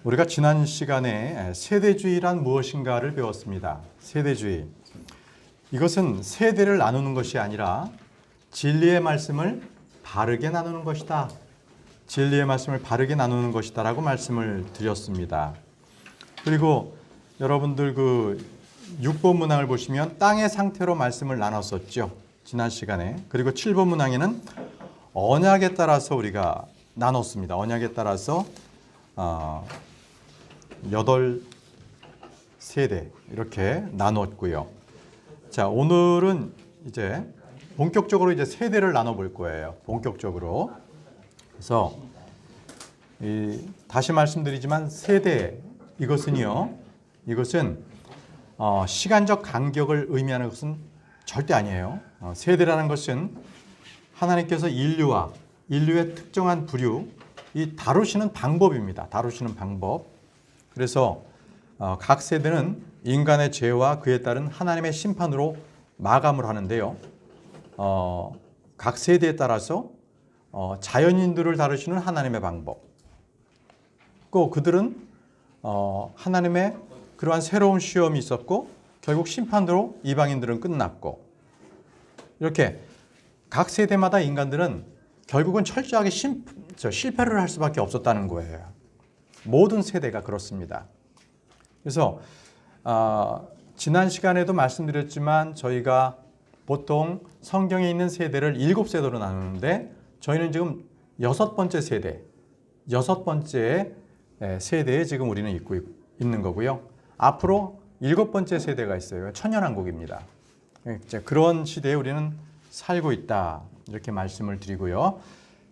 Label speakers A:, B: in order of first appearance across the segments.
A: 우리가 지난 시간에 세대주의란 무엇인가를 배웠습니다. 세대주의. 이것은 세대를 나누는 것이 아니라 진리의 말씀을 바르게 나누는 것이다. 진리의 말씀을 바르게 나누는 것이다 라고 말씀을 드렸습니다. 그리고 여러분들 그 6번 문항을 보시면 땅의 상태로 말씀을 나눴었죠. 지난 시간에. 그리고 7번 문항에는 언약에 따라서 우리가 나눴습니다. 언약에 따라서 8세대 이렇게 나눴고요. 자, 오늘은 이제 본격적으로 이제 세대를 나눠볼 거예요. 본격적으로. 그래서 다시 말씀드리지만 세대 이것은 시간적 간격을 의미하는 것은 절대 아니에요. 세대라는 것은 하나님께서 인류의 특정한 부류 이 다루시는 방법입니다. 다루시는 방법. 그래서 각 세대는 인간의 죄와 그에 따른 하나님의 심판으로 마감을 하는데요. 각 세대에 따라서 자연인들을 다루시는 하나님의 방법. 또 그들은 하나님의 그러한 새로운 시험이 있었고 결국 심판으로 이방인들은 끝났고 이렇게 각 세대마다 인간들은 결국은 철저하게 실패를 할 수밖에 없었다는 거예요. 모든 세대가 그렇습니다. 그래서 지난 시간에도 말씀드렸지만 저희가 보통 성경에 있는 세대를 7세대로 나누는데 저희는 지금 6번째 세대에 지금 우리는 있고 있는 거고요. 앞으로 7번째 세대가 있어요. 천년왕국입니다. 그런 시대에 우리는 살고 있다. 이렇게 말씀을 드리고요.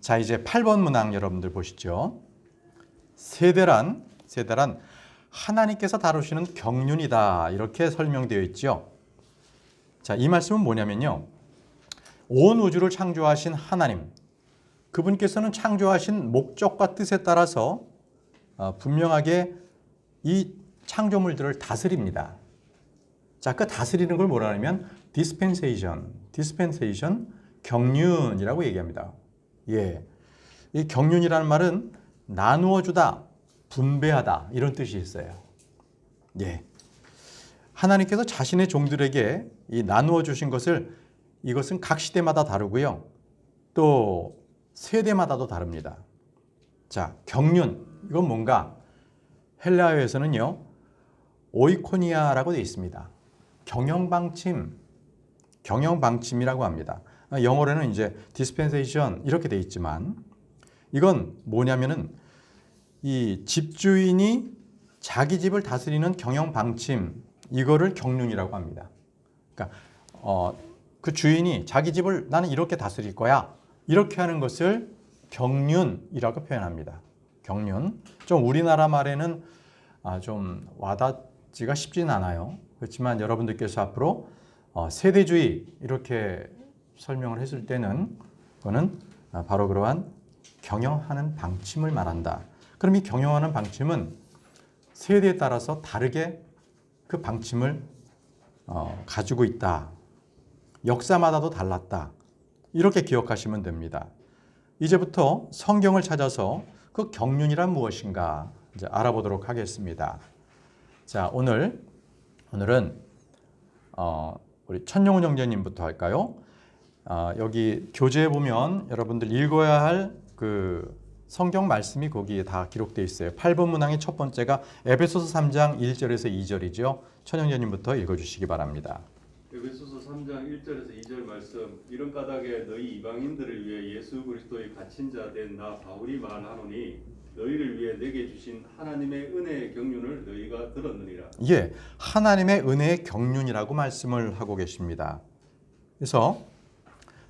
A: 자, 이제 8번 문항 여러분들 보시죠. 세대란 하나님께서 다루시는 경륜이다. 이렇게 설명되어 있죠. 자, 이 말씀은 뭐냐면요. 온 우주를 창조하신 하나님, 그분께서는 창조하신 목적과 뜻에 따라서 분명하게 이 창조물들을 다스립니다. 자, 그 다스리는 걸 뭐라 하냐면 디스펜세이션, 경륜이라고 얘기합니다. 예, 이 경륜이라는 말은 나누어 주다, 분배하다 이런 뜻이 있어요. 예, 하나님께서 자신의 종들에게 이 나누어 주신 이것은 각 시대마다 다르고요. 또 세대마다도 다릅니다. 자, 경륜 이건 뭔가 헬라어에서는요 오이코니아라고 되어 있습니다. 경영방침이라고 합니다. 영어로는 이제 디스펜세이션 이렇게 되어 있지만 이건 뭐냐면은 이 집주인이 자기 집을 다스리는 경영방침 이거를 경륜이라고 합니다. 그러니까 그 주인이 자기 집을 나는 이렇게 다스릴 거야 이렇게 하는 것을 경륜이라고 표현합니다. 경륜. 좀 우리나라 말에는 좀 와닿지가 쉽지는 않아요. 그렇지만 여러분들께서 앞으로 세대주의 이렇게 설명을 했을 때는 그거는 바로 그러한 경영하는 방침을 말한다. 그럼 이 경영하는 방침은 세대에 따라서 다르게 그 방침을 가지고 있다. 역사마다도 달랐다. 이렇게 기억하시면 됩니다. 이제부터 성경을 찾아서 그 경륜이란 무엇인가 이제 알아보도록 하겠습니다. 자, 오늘은 우리 천용훈 형제님부터 할까요? 여기 교재에 보면 여러분들 읽어야 할 그 성경 말씀이 거기에 다 기록되어 있어요. 8번 문항의 첫 번째가 에베소서 3장 1절에서 2절이죠. 천형제님부터 읽어주시기 바랍니다.
B: 에베소서 3장 1절에서 2절 말씀. 이런 까닭에 너희 이방인들을 위해 예수 그리스도의 갇힌 자 된 나 바울이 말하노니 너희를 위해 내게 주신 하나님의 은혜의 경륜을 너희가 들었느니라.
A: 예, 하나님의 은혜의 경륜이라고 말씀을 하고 계십니다. 그래서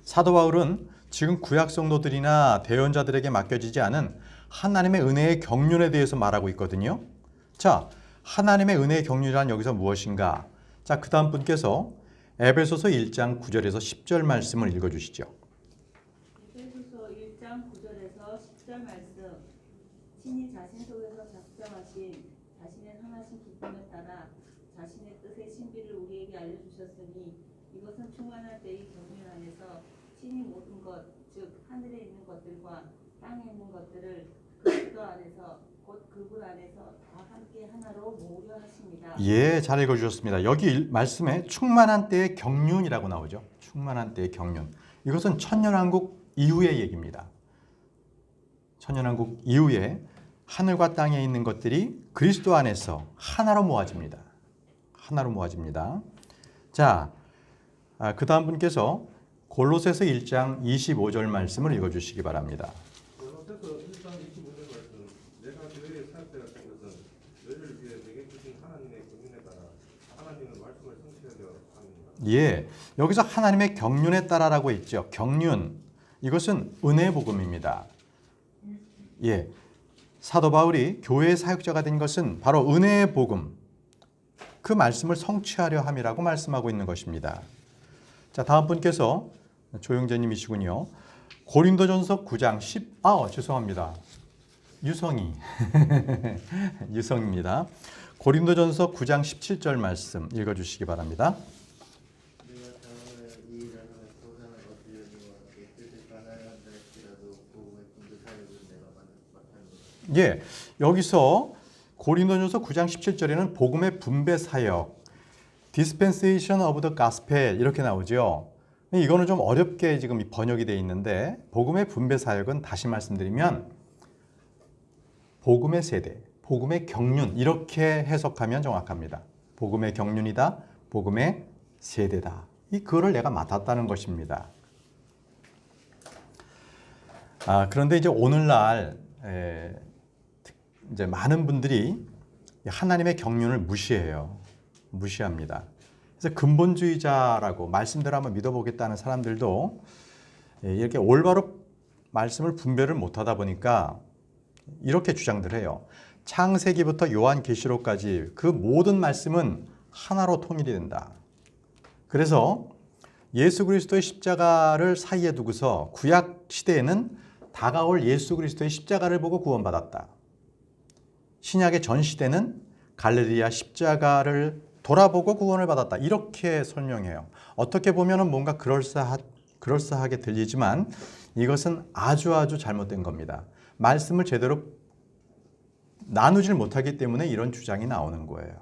A: 사도 바울은 지금 구약 성도들이나 대언자들에게 맡겨지지 않은 하나님의 은혜의 경륜에 대해서 말하고 있거든요. 자, 하나님의 은혜의 경륜이란 여기서 무엇인가? 자, 그 다음 분께서 에베소서 1장 9절에서 10절 말씀을 읽어주시죠.
C: 에베소서 1장 9절에서 10절 말씀. 친히 자신 속에서 작정하신 자신의 선하신 기쁨에 따라 자신의 뜻의 신비를 우리에게 알려주셨으니 이것은 충만할 때의 경륜 안에서 친히 모든 것, 즉 하늘에 있는 것들과 땅에 있는 것들을 그리스도 안에서 곧 그분 안에서 다 함께 하나로 모으려 하십니다.
A: 예, 잘 읽어주셨습니다. 여기 말씀에 충만한 때의 경륜이라고 나오죠. 충만한 때의 경륜. 이것은 천년왕국 이후의 얘기입니다. 천년왕국 이후에 하늘과 땅에 있는 것들이 그리스도 안에서 하나로 모아집니다. 하나로 모아집니다. 자, 그 다음 분께서 골로새서 1장 25절 말씀을 읽어주시기 바랍니다.
D: 골로새서 1장 25절 말씀. 내가 너희의 사역되었던 것은 너희를 위해 내게 주신 하나님의 경륜에 따라 하나님의 말씀을 성취하려 함이니라.
A: 예, 여기서 하나님의 경륜에 따라라고 있죠. 경륜, 이것은 은혜 복음입니다. 예, 사도 바울이 교회의 사역자가 된 것은 바로 은혜의 복음, 그 말씀을 성취하려 함이라고 말씀하고 있는 것입니다. 자, 다음 분께서 조영재님이시군요. 고린도전서 9장 죄송합니다. 유성이 유성입니다. 고린도전서 9장 17절 말씀 읽어주시기 바랍니다.
E: 내가 자원을 이 일하는 소상을 얻으려니와 내 뜻을 가나야 한다 할지라도 복음의 군대 사역을 내가 맡았노라.
A: 예, 여기서 고린도전서 9장 17절에는 복음의 분배 사역, dispensation of the gospel 이렇게 나오죠. 이거는 좀 어렵게 지금 번역이 되어 있는데 복음의 분배 사역은 다시 말씀드리면 복음의 세대, 복음의 경륜 이렇게 해석하면 정확합니다. 복음의 경륜이다, 복음의 세대다. 그거를 내가 맡았다는 것입니다. 그런데 이제 오늘날 이제 많은 분들이 하나님의 경륜을 무시합니다. 그래서 근본주의자라고 말씀대로 한번 믿어보겠다는 사람들도 이렇게 올바로 말씀을 분별을 못하다 보니까 이렇게 주장들 해요. 창세기부터 요한계시록까지 그 모든 말씀은 하나로 통일이 된다. 그래서 예수 그리스도의 십자가를 사이에 두고서 구약 시대에는 다가올 예수 그리스도의 십자가를 보고 구원받았다. 신약의 전 시대는 갈릴리아 십자가를 돌아보고 구원을 받았다. 이렇게 설명해요. 어떻게 보면 뭔가 그럴싸하게 들리지만 이것은 아주 잘못된 겁니다. 말씀을 제대로 나누질 못하기 때문에 이런 주장이 나오는 거예요.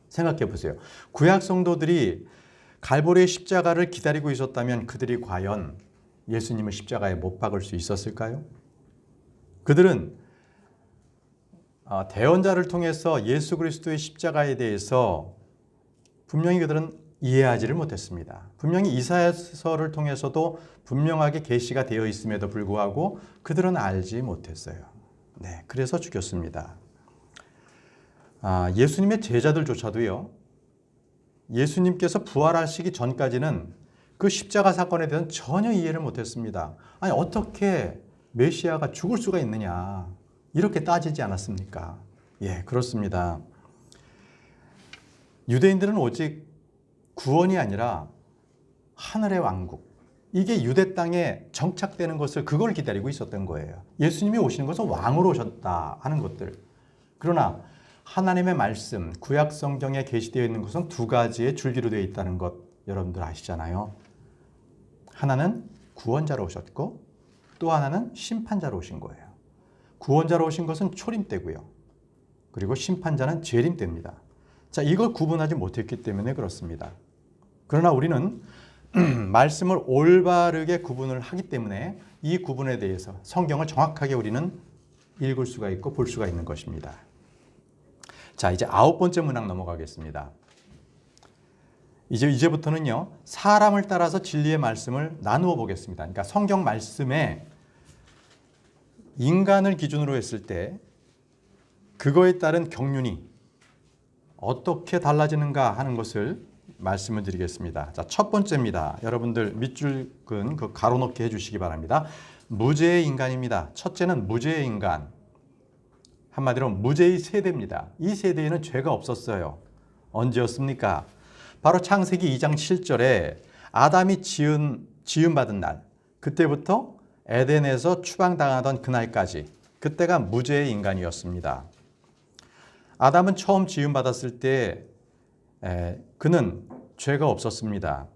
A: 생각해 보세요. 구약 성도들이 갈보리의 십자가를 기다리고 있었다면 그들이 과연 예수님을 십자가에 못 박을 수 있었을까요? 그들은 대언자를 통해서 예수 그리스도의 십자가에 대해서 분명히 그들은 이해하지를 못했습니다. 분명히 이사야서를 통해서도 분명하게 계시가 되어 있음에도 불구하고 그들은 알지 못했어요. 네, 그래서 죽였습니다. 예수님의 제자들조차도요. 예수님께서 부활하시기 전까지는 그 십자가 사건에 대해서 전혀 이해를 못했습니다. 아니 어떻게 메시아가 죽을 수가 있느냐 이렇게 따지지 않았습니까? 예, 그렇습니다. 유대인들은 오직 구원이 아니라 하늘의 왕국, 이게 유대 땅에 정착되는 것을 그걸 기다리고 있었던 거예요. 예수님이 오시는 것은 왕으로 오셨다 하는 것들. 그러나 하나님의 말씀, 구약 성경에 게시되어 있는 것은 두 가지의 줄기로 되어 있다는 것 여러분들 아시잖아요. 하나는 구원자로 오셨고 또 하나는 심판자로 오신 거예요. 구원자로 오신 것은 초림 때고요. 그리고 심판자는 재림 때입니다. 자, 이걸 구분하지 못했기 때문에 그렇습니다. 그러나 우리는 말씀을 올바르게 구분을 하기 때문에 이 구분에 대해서 성경을 정확하게 우리는 읽을 수가 있고 볼 수가 있는 것입니다. 자, 이제 9번째 문항 넘어가겠습니다. 이제부터는요, 사람을 따라서 진리의 말씀을 나누어 보겠습니다. 그러니까 성경 말씀에 인간을 기준으로 했을 때 그거에 따른 경륜이 어떻게 달라지는가 하는 것을 말씀을 드리겠습니다. 자, 첫 번째입니다. 여러분들 밑줄근 그 가로넣기 해주시기 바랍니다. 무죄의 인간입니다. 첫째는 무죄의 인간. 한마디로 무죄의 세대입니다. 이 세대에는 죄가 없었어요. 언제였습니까? 바로 창세기 2장 7절에 아담이 지음받은 날, 그때부터 에덴에서 추방당하던 그날까지, 그때가 무죄의 인간이었습니다. 아담은 처음 지음받았을 때 그는 죄가 없었습니다.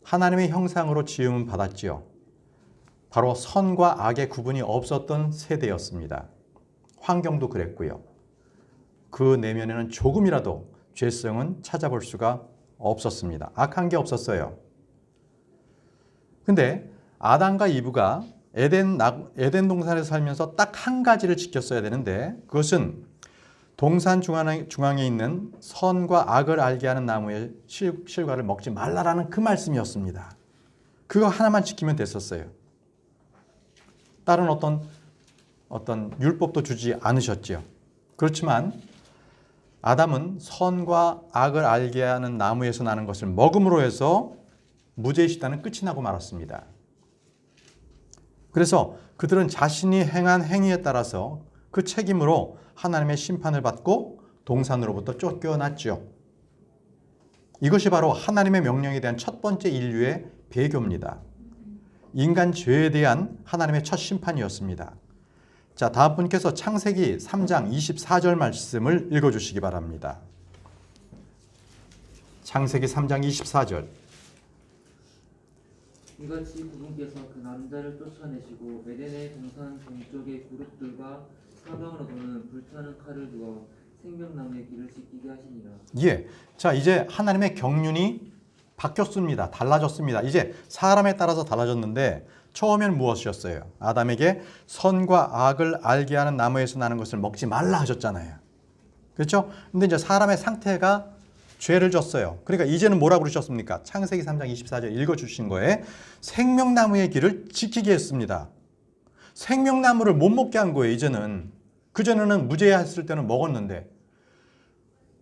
A: 하나님의 형상으로 지음은 받았지요. 바로 선과 악의 구분이 없었던 세대였습니다. 환경도 그랬고요. 그 내면에는 조금이라도 죄성은 찾아볼 수가 없었습니다. 악한 게 없었어요. 근데 아담과 이브가 에덴 동산에서 살면서 딱 한 가지를 지켰어야 되는데 그것은 동산 중앙에 있는 선과 악을 알게 하는 나무의 실과를 먹지 말라라는 그 말씀이었습니다. 그거 하나만 지키면 됐었어요. 다른 어떤 율법도 주지 않으셨죠. 그렇지만 아담은 선과 악을 알게 하는 나무에서 나는 것을 먹음으로 해서 무죄의 시단은 끝이 나고 말았습니다. 그래서 그들은 자신이 행한 행위에 따라서 그 책임으로 하나님의 심판을 받고 동산으로부터 쫓겨났죠. 이것이 바로 하나님의 명령에 대한 첫 번째 인류의 배교입니다. 인간 죄에 대한 하나님의 첫 심판이었습니다. 자, 다음 분께서 창세기 3장 24절 말씀을 읽어주시기 바랍니다. 창세기 3장 24절.
F: 이같이 그분께서 그 남자를 쫓아내시고 에덴의 동산 동쪽의 그룹들과 사방으로는 불타는 칼을 두어 생명나무의 길을 지키게 하시니라.
A: 예, 자 이제 하나님의 경륜이 바뀌었습니다. 달라졌습니다. 이제 사람에 따라서 달라졌는데 처음에는 무엇이었어요? 아담에게 선과 악을 알게 하는 나무에서 나는 것을 먹지 말라 하셨잖아요. 그렇죠? 근데 이제 사람의 상태가 죄를 졌어요. 그러니까 이제는 뭐라고 그러셨습니까? 창세기 3장 24절 읽어주신 거에 생명나무의 길을 지키게 했습니다. 생명나무를 못 먹게 한 거예요. 이제는. 그전에는 무죄했을 때는 먹었는데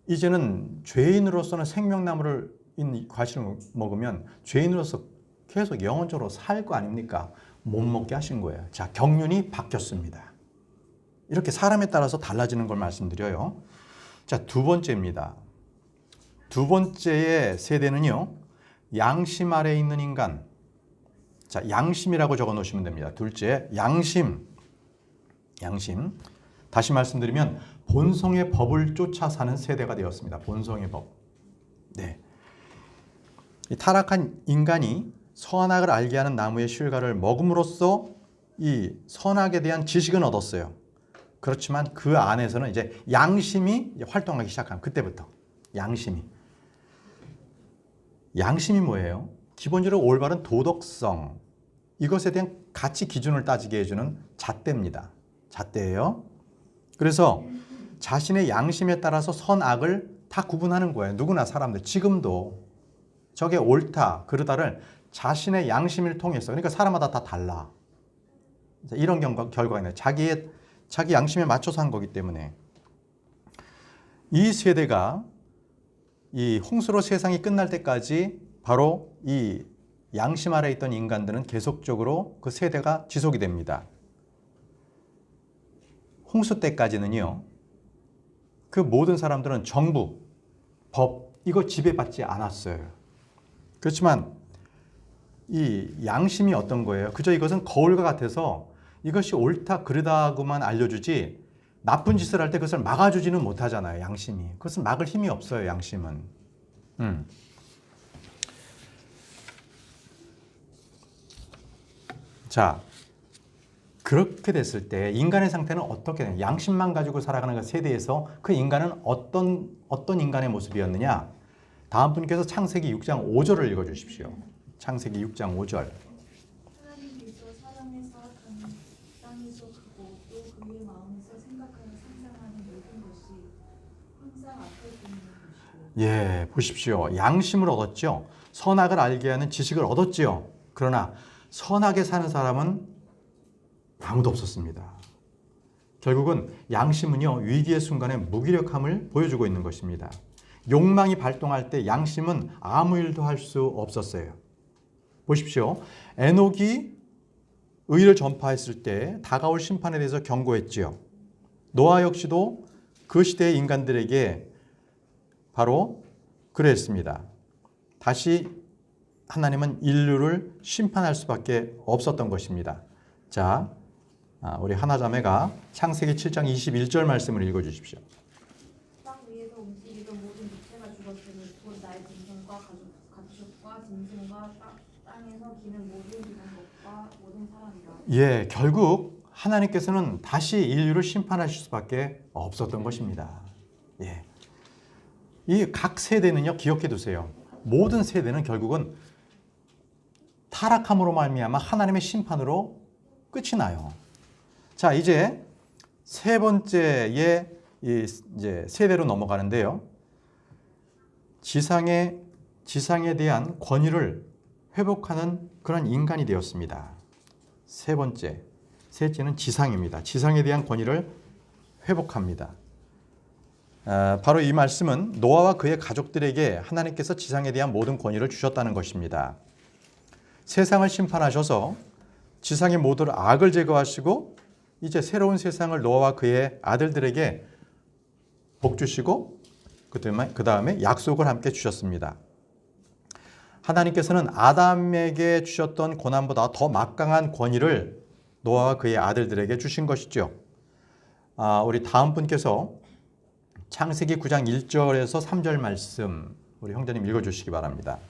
A: 이제는 죄인으로서는 생명나무를 과실을 먹으면 죄인으로서 계속 영원적으로 살 거 아닙니까? 못 먹게 하신 거예요. 자, 경륜이 바뀌었습니다. 이렇게 사람에 따라서 달라지는 걸 말씀드려요. 자, 두 번째입니다. 두 번째의 세대는요, 양심 아래에 있는 인간. 자, 양심이라고 적어 놓으시면 됩니다. 둘째, 양심. 다시 말씀드리면 본성의 법을 쫓아 사는 세대가 되었습니다. 본성의 법. 네. 이 타락한 인간이 선악을 알게 하는 나무의 실과를 먹음으로써 이 선악에 대한 지식은 얻었어요. 그렇지만 그 안에서는 이제 양심이 활동하기 시작한 그때부터 양심이 뭐예요? 기본적으로 올바른 도덕성, 이것에 대한 가치 기준을 따지게 해주는 잣대입니다. 잣대예요. 그래서 자신의 양심에 따라서 선악을 다 구분하는 거예요. 누구나 사람들 지금도 저게 옳다 그르다를 자신의 양심을 통해서, 그러니까 사람마다 다 달라. 이런 결과가 있네요. 자기 양심에 맞춰서 한 거기 때문에 이 세대가 이 홍수로 세상이 끝날 때까지 바로 이 양심 아래에 있던 인간들은 계속적으로 그 세대가 지속이 됩니다. 홍수 때까지는요, 그 모든 사람들은 정부, 법, 이거 지배받지 않았어요. 그렇지만 이 양심이 어떤 거예요? 그저 이것은 거울과 같아서 이것이 옳다 그르다고만 알려주지 나쁜 짓을 할 때 그것을 막아주지는 못하잖아요. 양심이. 그것은 막을 힘이 없어요. 양심은. 자, 그렇게 됐을 때 인간의 상태는 어떻게 되냐? 양심만 가지고 살아가는 그 세대에서 그 인간은 어떤 인간의 모습이었느냐? 다음 분께서 창세기 6장 5절을 읽어주십시오. 창세기 6장 5절.
G: 하나님께서 사람의 사악함이 땅에서 크고 또 그의 마음에서 생각하는 상상하는 모든 것이 항상 앞에 보이는 것이고.
A: 예, 보십시오. 양심을 얻었죠. 선악을 알게 하는 지식을 얻었지요. 그러나 선하게 사는 사람은 아무도 없었습니다. 결국은 양심은요, 위기의 순간에 무기력함을 보여주고 있는 것입니다. 욕망이 발동할 때 양심은 아무 일도 할 수 없었어요. 보십시오. 에녹이 의를 전파했을 때 다가올 심판에 대해서 경고했지요. 노아 역시도 그 시대의 인간들에게 바로 그랬습니다. 다시 하나님은 인류를 심판할 수밖에 없었던 것입니다. 자, 우리 하나자매가 창세기 7장 21절 말씀을 읽어주십시오.
G: 땅 위에서 움직이던 모든 육체가 죽었으니 곧 나의 짐승과 가축과 짐승과 땅에서 기는 모든 기는 것과 모든 사람이라.
A: 예, 결국 하나님께서는 다시 인류를 심판하실 수밖에 없었던 것입니다. 예. 이 각 세대는요, 기억해 두세요. 모든 세대는 결국은 타락함으로 말미암아 하나님의 심판으로 끝이 나요. 자, 이제 세 번째의 이제 세대로 넘어가는데요. 지상에 대한 권위를 회복하는 그런 인간이 되었습니다. 셋째는 지상입니다. 지상에 대한 권위를 회복합니다. 바로 이 말씀은 노아와 그의 가족들에게 하나님께서 지상에 대한 모든 권위를 주셨다는 것입니다. 세상을 심판하셔서 지상의 모든 악을 제거하시고 이제 새로운 세상을 노아와 그의 아들들에게 복 주시고 그 다음에 약속을 함께 주셨습니다. 하나님께서는 아담에게 주셨던 고난보다 더 막강한 권위를 노아와 그의 아들들에게 주신 것이죠. 우리 다음 분께서 창세기 9장 1절에서 3절 말씀 우리 형제님 읽어주시기 바랍니다.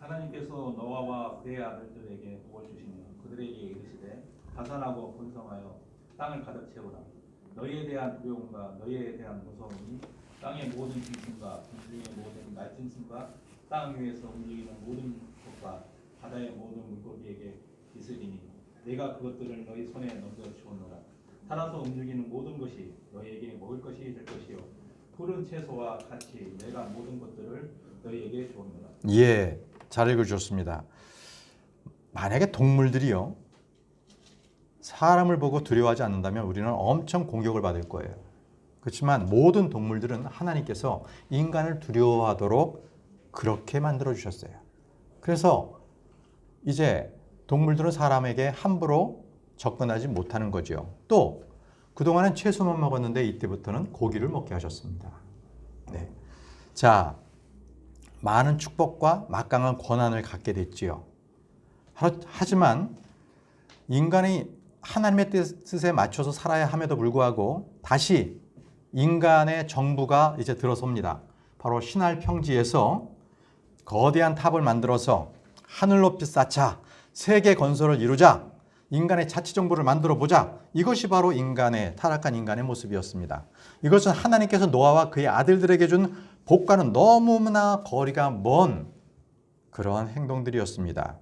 H: 하나님께서 노아와 그의 아들들에게 복을 주시며 그들에게 이르시되 가산하고 번성하여 땅을 가득 채우라. 너희에 대한 두려움과 너희에 대한 무서움이 땅의 모든 짐승과 공중의 모든 날짐승과 땅 위에서 움직이는 모든 것과 바다의 모든 물고기에게 있으리니 내가 그것들을 너희 손에 넘겨 주었노라. 살아서 움직이는 모든 것이 너희에게 먹을 것이 될 것이요 푸른 채소와 같이 내가 모든 것들을 너희에게 주었노라.
A: 예, 잘 읽어주셨습니다. 만약에 동물들이요 사람을 보고 두려워하지 않는다면 우리는 엄청 공격을 받을 거예요. 그렇지만 모든 동물들은 하나님께서 인간을 두려워하도록 그렇게 만들어 주셨어요. 그래서 이제 동물들은 사람에게 함부로 접근하지 못하는 거죠. 또 그동안은 채소만 먹었는데 이때부터는 고기를 먹게 하셨습니다. 네. 자, 많은 축복과 막강한 권한을 갖게 됐지요. 하지만 인간이 하나님의 뜻에 맞춰서 살아야 함에도 불구하고 다시 인간의 정부가 이제 들어섭니다. 바로 신할 평지에서 거대한 탑을 만들어서 하늘 높이 쌓자, 세계 건설을 이루자, 인간의 자치 정부를 만들어 보자. 이것이 바로 타락한 인간의 모습이었습니다. 이것은 하나님께서 노아와 그의 아들들에게 준 복과는 너무나 거리가 먼 그러한 행동들이었습니다.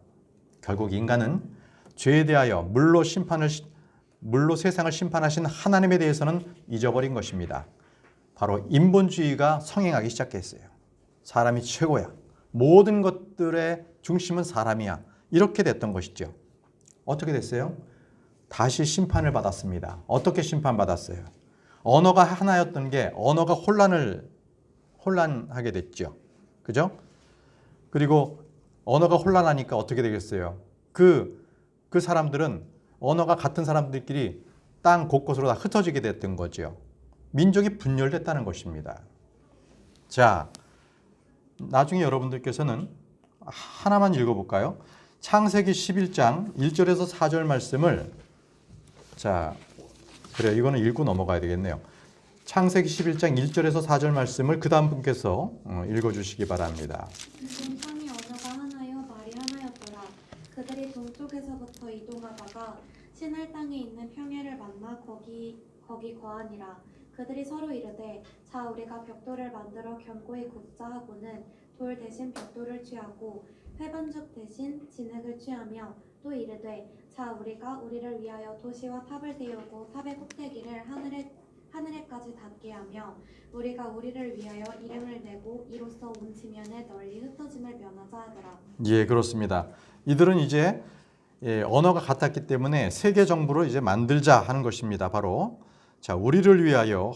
A: 결국 인간은 죄에 대하여 물로 세상을 심판하신 하나님에 대해서는 잊어버린 것입니다. 바로 인본주의가 성행하기 시작했어요. 사람이 최고야. 모든 것들의 중심은 사람이야. 이렇게 됐던 것이죠. 어떻게 됐어요? 다시 심판을 받았습니다. 어떻게 심판받았어요? 언어가 하나였던 게 언어가 혼란하게 됐죠. 그죠? 그리고 언어가 혼란하니까 어떻게 되겠어요? 그 사람들은 언어가 같은 사람들끼리 땅 곳곳으로 다 흩어지게 됐던 거죠. 민족이 분열됐다는 것입니다. 자, 나중에 여러분들께서는 하나만 읽어볼까요? 창세기 11장 1절에서 4절 말씀을 그래요. 이거는 읽고 넘어가야 되겠네요. 창세기 11장 1절에서 4절 말씀을 그 다음 분께서 읽어주시기 바랍니다.
I: 동성이 언어가 하나요 말이 하나였더라. 그들이 동쪽에서부터 이동하다가 신할 땅에 있는 평야를 만나 거기 거하니라. 그들이 서로 이르되 자 우리가 벽돌을 만들어 견고히 굽자 하고는 돌 대신 벽돌을 취하고 회반죽 대신 진흙을 취하며 또 이르되 자 우리가 우리를 위하여 도시와 탑을 세우고 탑의 꼭대기를 하늘에까지 닿게 하며 우리가 우리를 위하여 이름을 내고 이로써 온 지면에 널리 흩어짐을 면하자 하더라.
A: 예, 그렇습니다. 이들은 이제 언어가 같았기 때문에 세계 정부를 이제 만들자 하는 것입니다. 바로 우리를 위하여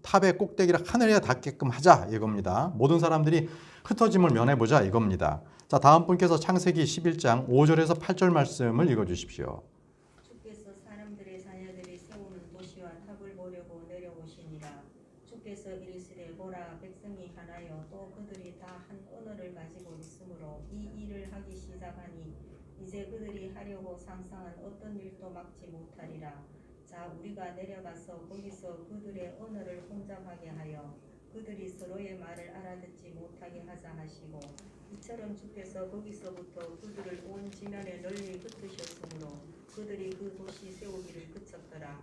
A: 탑의 꼭대기를 하늘에 닿게끔 하자 이겁니다. 모든 사람들이 흩어짐을 면해보자 이겁니다. 자, 다음 분께서 창세기 11장 5절에서 8절 말씀을 읽어주십시오.
J: 주께서 사람들의 자녀들이 세우는 도시와 탑을 보려고 내려오시니라. 주께서 이르시되 보라 백성이 하나요 또 그들이 다 한 언어를 가지고 있으므로 이 일을 하기 시작하니 이제 그들이 하려고 상상한 어떤 일도 막지 못하리라. 자 우리가 내려가서 거기서 그들의 언어를 혼잡하게 하여 그들이 서로의 말을 알아듣지 못하게 하자 하시고 이처럼 주께서 거기서부터 그들을 온 지면에 널리 흩으셨으므로 그들이 그 도시 세우기를 그쳤더라.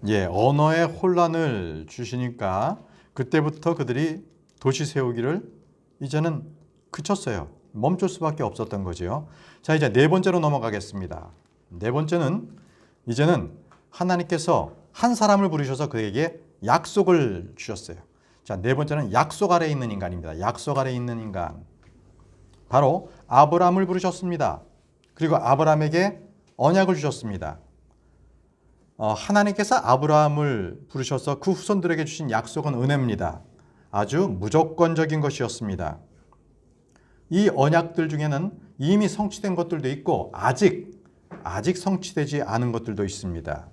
A: 예, 언어의 혼란을 주시니까 그때부터 그들이 도시 세우기를 이제는 그쳤어요. 멈출 수밖에 없었던 거지요. 자, 이제 네 번째로 넘어가겠습니다. 네 번째는 이제는 하나님께서 한 사람을 부르셔서 그에게 약속을 주셨어요. 자, 네 번째는 약속 아래에 있는 인간입니다. 약속 아래에 있는 인간. 바로 아브라함을 부르셨습니다. 그리고 아브라함에게 언약을 주셨습니다. 하나님께서 아브라함을 부르셔서 그 후손들에게 주신 약속은 은혜입니다. 아주 무조건적인 것이었습니다. 이 언약들 중에는 이미 성취된 것들도 있고 아직 성취되지 않은 것들도 있습니다.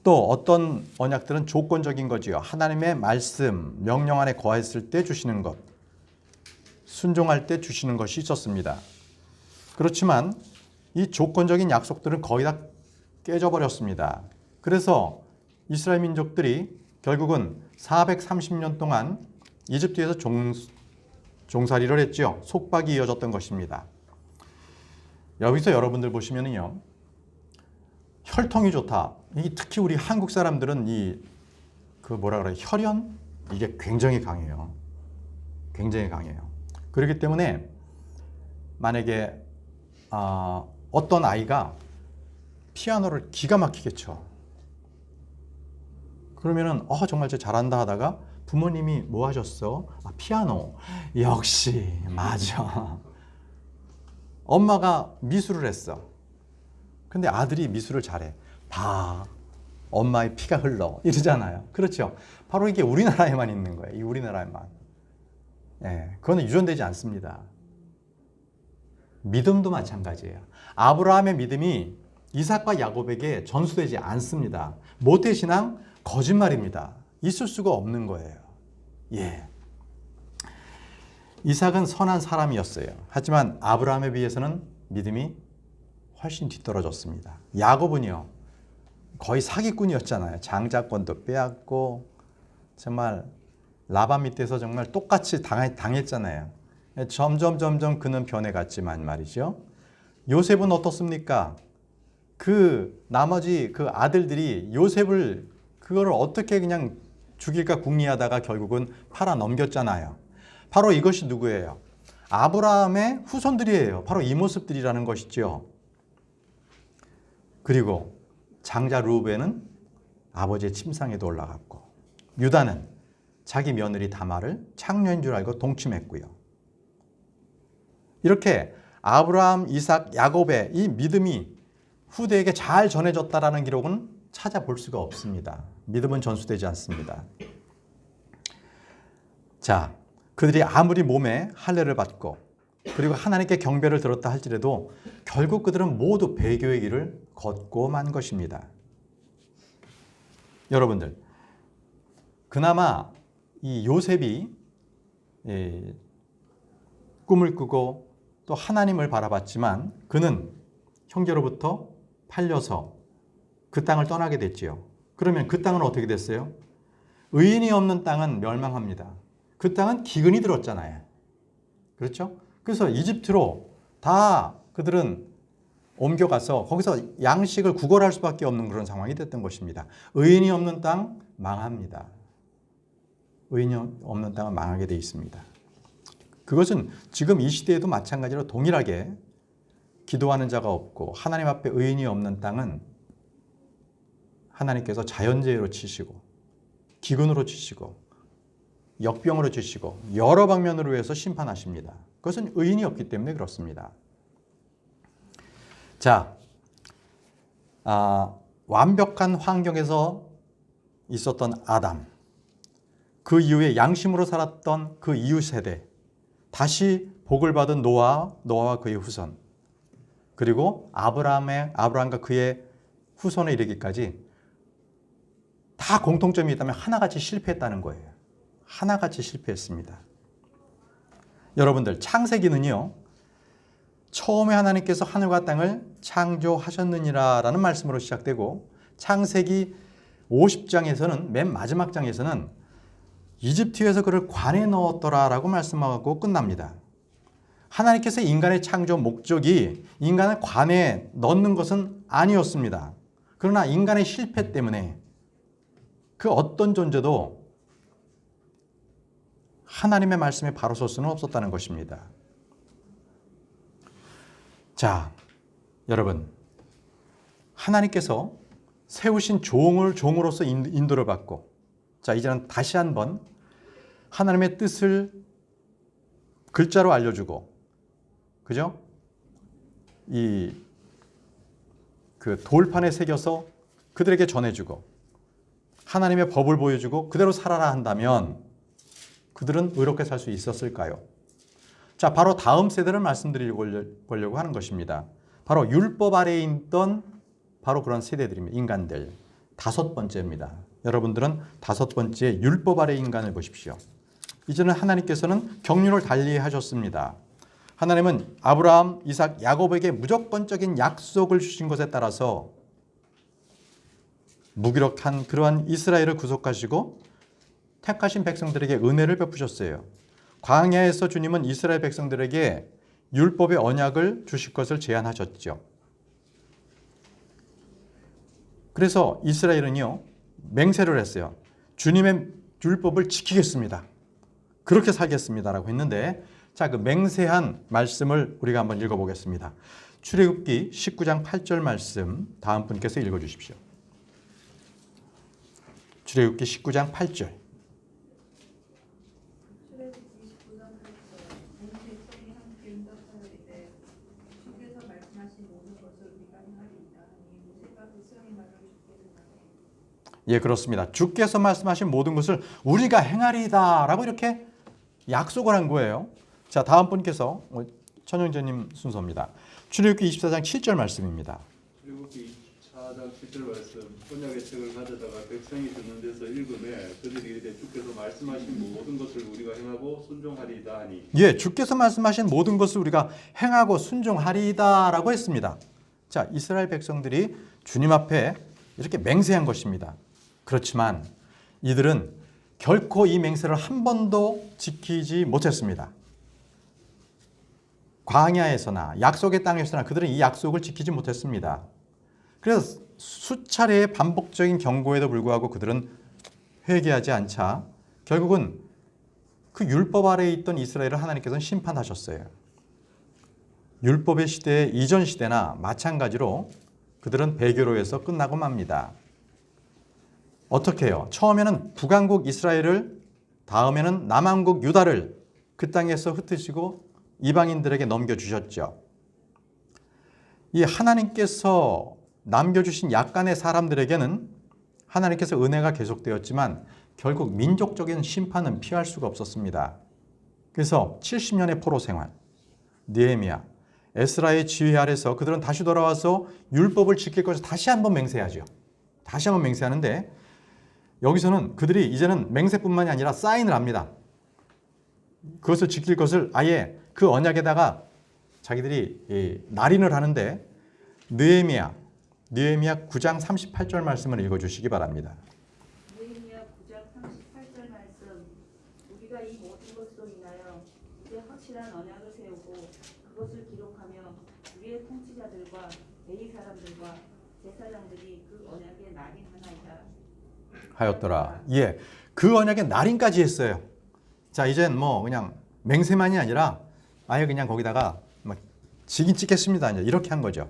A: 또 어떤 언약들은 조건적인 거지요. 하나님의 말씀, 명령 안에 거했을 때 주시는 것, 순종할 때 주시는 것이 있었습니다. 그렇지만 이 조건적인 약속들은 거의 다 깨져버렸습니다. 그래서 이스라엘 민족들이 결국은 430년 동안 이집트에서 종살이를 했죠. 속박이 이어졌던 것입니다. 여기서 여러분들 보시면요, 혈통이 좋다. 특히 우리 한국 사람들은 혈연? 이게 굉장히 강해요. 굉장히 강해요. 그렇기 때문에 만약에 어떤 아이가 피아노를 기가 막히게 쳐. 그러면은 정말 저 잘한다 하다가 부모님이 뭐 하셨어? 피아노. 역시 맞아. 엄마가 미술을 했어. 근데 아들이 미술을 잘해. 봐. 엄마의 피가 흘러. 이러잖아요. 그렇죠? 바로 이게 우리나라에만 있는 거예요. 이 우리나라에만. 예, 그거는 유전되지 않습니다. 믿음도 마찬가지예요. 아브라함의 믿음이 이삭과 야곱에게 전수되지 않습니다. 모태신앙 거짓말입니다. 있을 수가 없는 거예요. 예. 이삭은 선한 사람이었어요. 하지만 아브라함에 비해서는 믿음이 훨씬 뒤떨어졌습니다. 야곱은요, 거의 사기꾼이었잖아요. 장자권도 빼앗고 정말 라반 밑에서 정말 똑같이 당했잖아요. 점점 그는 변해갔지만 말이죠. 요셉은 어떻습니까? 나머지 그 아들들이 요셉을 그거를 어떻게 그냥 죽일까 궁리하다가 결국은 팔아 넘겼잖아요. 바로 이것이 누구예요? 아브라함의 후손들이에요. 바로 이 모습들이라는 것이죠. 그리고 장자 르우벤은 아버지의 침상에도 올라갔고, 유다는 자기 며느리 다말을 창녀인 줄 알고 동침했고요. 이렇게 아브라함, 이삭, 야곱의 이 믿음이 후대에게 잘 전해졌다라는 기록은 찾아볼 수가 없습니다. 믿음은 전수되지 않습니다. 자, 그들이 아무리 몸에 할례를 받고 그리고 하나님께 경배를 들었다 할지라도 결국 그들은 모두 배교의 길을 걷고 만 것입니다. 여러분들, 그나마 이 요셉이 꿈을 꾸고 또 하나님을 바라봤지만 그는 형제로부터 팔려서 그 땅을 떠나게 됐지요. 그러면 그 땅은 어떻게 됐어요? 의인이 없는 땅은 멸망합니다. 그 땅은 기근이 들었잖아요. 그렇죠? 그래서 이집트로 다 그들은 옮겨가서 거기서 양식을 구걸할 수밖에 없는 그런 상황이 됐던 것입니다. 의인이 없는 땅 망합니다. 의인이 없는 땅은 망하게 돼 있습니다. 그것은 지금 이 시대에도 마찬가지로 동일하게 기도하는 자가 없고 하나님 앞에 의인이 없는 땅은 하나님께서 자연재해로 치시고 기근으로 치시고 역병으로 치시고 여러 방면으로 해서 심판하십니다. 그것은 의인이 없기 때문에 그렇습니다. 자, 완벽한 환경에서 있었던 아담, 그 이후에 양심으로 살았던 그 이후 세대, 다시 복을 받은 노아와 그의 후손, 그리고 아브라함과 그의 후손에 이르기까지 다 공통점이 있다면 하나같이 실패했다는 거예요. 하나같이 실패했습니다. 여러분들, 창세기는요, 처음에 하나님께서 하늘과 땅을 창조하셨느니라 라는 말씀으로 시작되고 창세기 50장에서는 맨 마지막 장에서는 이집트에서 그를 관에 넣었더라라고 말씀하고 끝납니다. 하나님께서 인간의 창조 목적이 인간을 관에 넣는 것은 아니었습니다. 그러나 인간의 실패 때문에 그 어떤 존재도 하나님의 말씀에 바로 설 수는 없었다는 것입니다. 자, 여러분, 하나님께서 세우신 종으로서 인도를 받고, 자, 이제는 다시 한번 하나님의 뜻을 글자로 알려주고, 그죠? 그 돌판에 새겨서 그들에게 전해주고, 하나님의 법을 보여주고 그대로 살아라 한다면 그들은 의롭게 살 수 있었을까요? 자, 바로 다음 세대를 말씀드리려고 하는 것입니다. 바로 율법 아래에 있던 바로 그런 세대들입니다. 인간들. 5번째입니다. 여러분들은 5번째 율법 아래 인간을 보십시오. 이제는 하나님께서는 경륜을 달리 하셨습니다. 하나님은 아브라함, 이삭, 야곱에게 무조건적인 약속을 주신 것에 따라서 무기력한 그러한 이스라엘을 구속하시고 택하신 백성들에게 은혜를 베푸셨어요. 광야에서 주님은 이스라엘 백성들에게 율법의 언약을 주실 것을 제안하셨죠. 그래서 이스라엘은요, 맹세를 했어요. 주님의 율법을 지키겠습니다. 그렇게 살겠습니다라고 했는데, 자, 그 맹세한 말씀을 우리가 한번 읽어보겠습니다. 출애굽기 19장 8절 말씀 다음 분께서 읽어주십시오. 출애굽기 19장 8절. 예, 그렇습니다. 주께서 말씀하신 모든 것을 우리가 행하리이다 라고 이렇게 약속을 한 거예요. 자, 다음 분께서 천영재님 순서입니다. 출애굽기 24장 7절 말씀입니다.
B: 출애굽기 24장 7절 말씀. 언약의 책을 가져다가 백성이 듣는 데서 읽음에 그들이 이르되 주께서 말씀하신 모든 것을 우리가 행하고 순종하리이다 하니.
A: 예, 주께서 말씀하신 모든 것을 우리가 행하고 순종하리이다 라고 했습니다. 자, 이스라엘 백성들이 주님 앞에 이렇게 맹세한 것입니다. 그렇지만 이들은 결코 이 맹세를 한 번도 지키지 못했습니다. 광야에서나 약속의 땅에서나 그들은 이 약속을 지키지 못했습니다. 그래서 수차례의 반복적인 경고에도 불구하고 그들은 회개하지 않자 결국은 그 율법 아래에 있던 이스라엘을 하나님께서는 심판하셨어요. 율법의 시대 이전 시대나 마찬가지로 그들은 배교로에서 끝나고 맙니다. 어떻게 해요? 처음에는 북왕국 이스라엘을, 다음에는 남왕국 유다를 그 땅에서 흩으시고 이방인들에게 넘겨주셨죠. 이 하나님께서 남겨주신 약간의 사람들에게는 하나님께서 은혜가 계속되었지만 결국 민족적인 심판은 피할 수가 없었습니다. 그래서 70년의 포로 생활, 느헤미야, 에스라의 지휘 아래서 그들은 다시 돌아와서 율법을 지킬 것을 다시 한번 맹세하죠. 다시 한번 맹세하는데 여기서는 그들이 이제는 맹세뿐만이 아니라 사인을 합니다. 그것을 지킬 것을 아예 그 언약에다가 자기들이 날인을 하는데 느헤미야 9장 38절 말씀을 읽어주시기 바랍니다.
C: 느헤미야 9장 38절 말씀. 우리가 이 모든 것으로 인하여 이제 확실한 언약을 세우고 그것을 기록하며 우리의 통치자들과 대의 사람들과 제사장들이 그 언약에 날인하나이다
A: 하였더라. 예, 그 언약에 날인까지 했어요. 자, 이젠 뭐 그냥 맹세만이 아니라 아예 그냥 거기다가 막 직인 찍겠습니다. 이제 이렇게 한 거죠.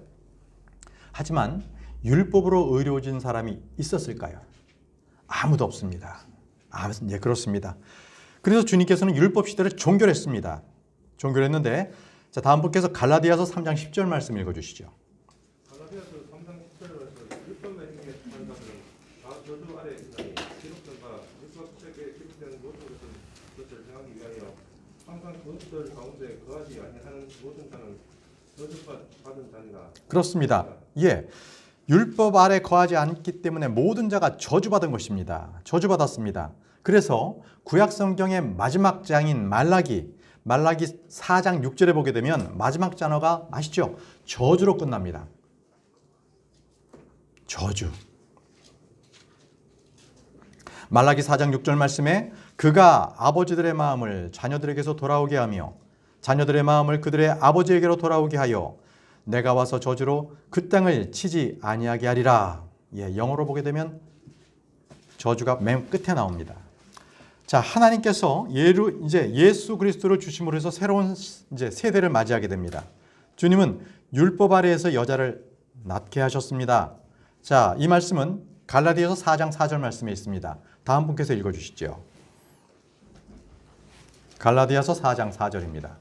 A: 하지만 율법으로 의로워진 사람이 있었을까요? 아무도 없습니다. 예, 그렇습니다. 그래서 주님께서는 율법 시대를 종결했습니다. 종결했는데, 자, 다음 분께서 갈라디아서 3장 10절 말씀 읽어주시죠.
D: 갈라디아서 3장 10절에서 율법의 행위에 사는 자들은 다 저주 아래에 있으니 기록된 바 율법 책에 기록된 모든 것을 행하기 위하여 항상 그것들 가운데 거하지 아니하는 모든 자는 저주받은 자니라.
A: 그렇습니다. 예, 율법 아래 거하지 않기 때문에 모든 자가 저주받은 것입니다. 저주받았습니다. 그래서 구약 성경의 마지막 장인 말라기 4장 6절에 보게 되면 마지막 단어가 아시죠? 저주로 끝납니다. 저주. 말라기 4장 6절 말씀에 그가 아버지들의 마음을 자녀들에게서 돌아오게 하며 자녀들의 마음을 그들의 아버지에게로 돌아오게 하여 내가 와서 저주로 그 땅을 치지 아니하게 하리라. 예, 영어로 보게 되면 저주가 맨 끝에 나옵니다. 자, 하나님께서 이제 예수 그리스도를 주심으로 해서 새로운 이제 세대를 맞이하게 됩니다. 주님은 율법 아래에서 여자를 낳게 하셨습니다. 자, 이 말씀은 갈라디아서 4장 4절 말씀에 있습니다. 다음 분께서 읽어주시죠. 갈라디아서 4장 4절입니다.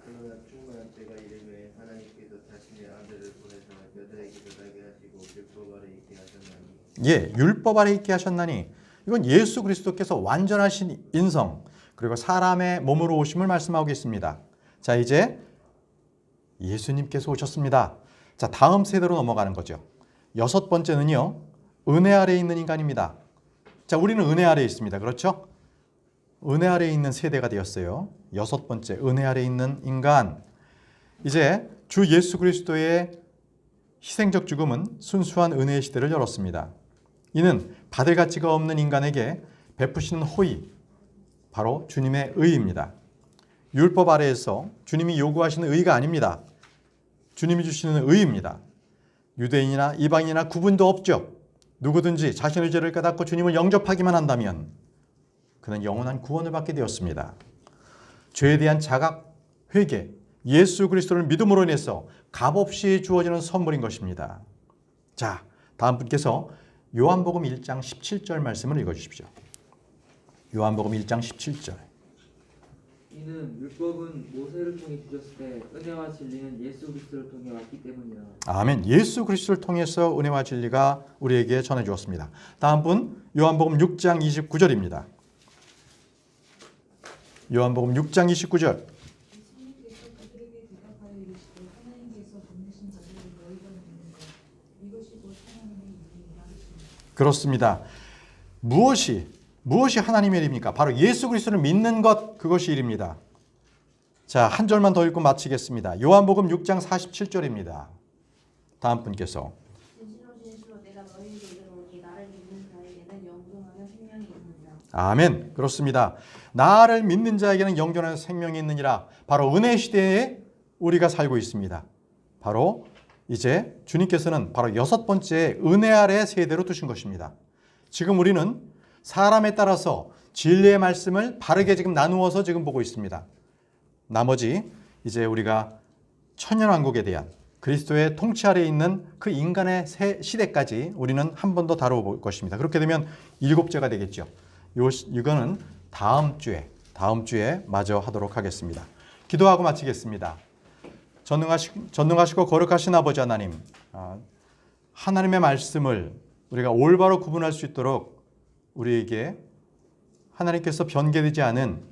E: 그러나 충만한 때가 이르매 하나님께서 자신의 아들을 보내사 여자에게도 나게 하시고 율법 아래 있게 하셨나니.
A: 예, 율법 아래 있게 하셨나니 이건 예수 그리스도께서 완전하신 인성 그리고 사람의 몸으로 오심을 말씀하고 있습니다. 자, 이제 예수님께서 오셨습니다. 자, 다음 세대로 넘어가는 거죠. 여섯 번째는요, 은혜 아래에 있는 인간입니다. 자, 우리는 은혜 아래에 있습니다. 그렇죠? 은혜 아래에 있는 세대가 되었어요. 여섯 번째, 은혜 아래에 있는 인간. 이제 주 예수 그리스도의 희생적 죽음은 순수한 은혜의 시대를 열었습니다. 이는 받을 가치가 없는 인간에게 베푸시는 호의, 바로 주님의 의입니다. 율법 아래에서 주님이 요구하시는 의가 아닙니다. 주님이 주시는 의입니다. 유대인이나 이방인이나 구분도 없죠. 누구든지 자신의 죄를 깨닫고 주님을 영접하기만 한다면 그는 영원한 구원을 받게 되었습니다. 죄에 대한 자각, 회개, 예수 그리스도를 믿음으로 인해서 값없이 주어지는 선물인 것입니다. 자, 다음 분께서 요한복음 1장 17절 말씀을 읽어주십시오. 요한복음 1장 17절.
F: 이는 율법은 모세를 통해 주셨을 때 은혜와 진리는 예수 그리스도를 통해 왔기 때문이라.
A: 아멘. 예수 그리스도를 통해서 은혜와 진리가 우리에게 전해 주었습니다. 다음 분 요한복음 6장 29절입니다. 요한복음 6장 29절.
G: 예수님께서 그들에게 대답하여 이르시되 하나님께서 보내신 자를 너희가 믿는 것 이것이 곧 하나님의 일이라 하시니.
A: 그렇습니다. 무엇이 하나님의 일입니까? 바로 예수 그리스도를 믿는 것, 그것이 일입니다. 자, 한 절만 더 읽고 마치겠습니다. 요한복음 6장 47절입니다. 다음 분께서.
I: 진실로 진실로 내가 너희에게 이르노니 나를 믿는 자에게는 영존하는 생명이 있느니라.
A: 아멘. 그렇습니다. 나를 믿는 자에게는 영존하는 생명이 있느니라. 바로 은혜 시대에 우리가 살고 있습니다. 바로 이제 주님께서는 바로 여섯 번째 은혜 아래 세대로 두신 것입니다. 지금 우리는 사람에 따라서 진리의 말씀을 바르게 지금 나누어서 지금 보고 있습니다. 나머지 이제 우리가 천년왕국에 대한 그리스도의 통치 아래에 있는 그 인간의 시대까지 우리는 한 번 더 다뤄볼 것입니다. 그렇게 되면 7제가 되겠죠. 이거는 다음 주에 마저 하도록 하겠습니다. 기도하고 마치겠습니다. 전능하시고 거룩하신 아버지 하나님, 하나님의 말씀을 우리가 올바로 구분할 수 있도록 우리에게 하나님께서 변개되지 않은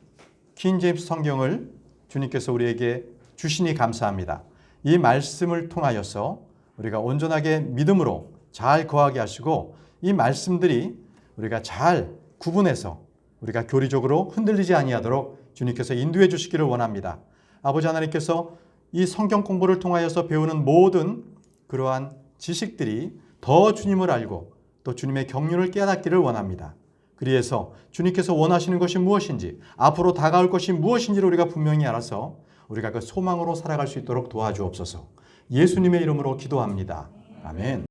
A: 킹 제임스 성경을 주님께서 우리에게 주시니 감사합니다. 이 말씀을 통하여서 우리가 온전하게 믿음으로 잘 거하게 하시고 이 말씀들이 우리가 잘 구분해서 우리가 교리적으로 흔들리지 아니하도록 주님께서 인도해 주시기를 원합니다. 아버지 하나님께서 이 성경 공부를 통하여서 배우는 모든 그러한 지식들이 더 주님을 알고 또 주님의 경륜을 깨닫기를 원합니다. 그래서 주님께서 원하시는 것이 무엇인지, 앞으로 다가올 것이 무엇인지를 우리가 분명히 알아서 우리가 그 소망으로 살아갈 수 있도록 도와주옵소서. 예수님의 이름으로 기도합니다. 아멘.